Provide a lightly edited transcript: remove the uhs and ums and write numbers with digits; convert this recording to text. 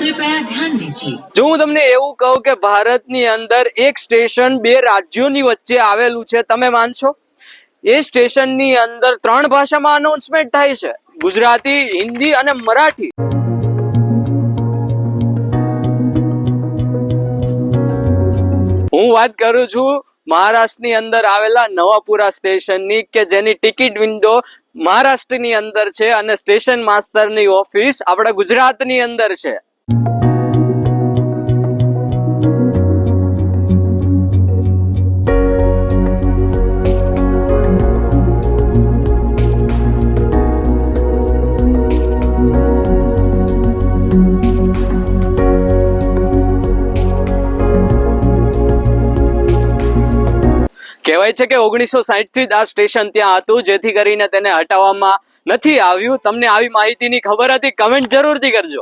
कृपया ध्यान दीजिए। જો હું તમને એવું કહું કે ભારતની અંદર એક સ્ટેશન બે રાજ્યોની વચ્ચે આવેલું છે, તમે માનશો? એ સ્ટેશનની અંદર 3 ભાષામાં અનાઉન્સમેન્ટ થાય છે, ગુજરાતી, હિન્દી અને મરાઠી. હું વાત કરું છું મહારાષ્ટ્રની અંદર આવેલા નવાપુરા સ્ટેશનની, કે જેની ટિકિટ વિન્ડો મહારાષ્ટ્રની અંદર છે અને સ્ટેશન માસ્ટરની ઓફિસ આપણા ગુજરાતની અંદર છે. કહેવાય છે કે 1960 થી જ આ સ્ટેશન ત્યાં હતું, જેથી કરીને તેને હટાવવામાં નથી આવ્યું. તમને આવી માહિતીની ખબર હતી? કમેન્ટ જરૂરથી કરજો.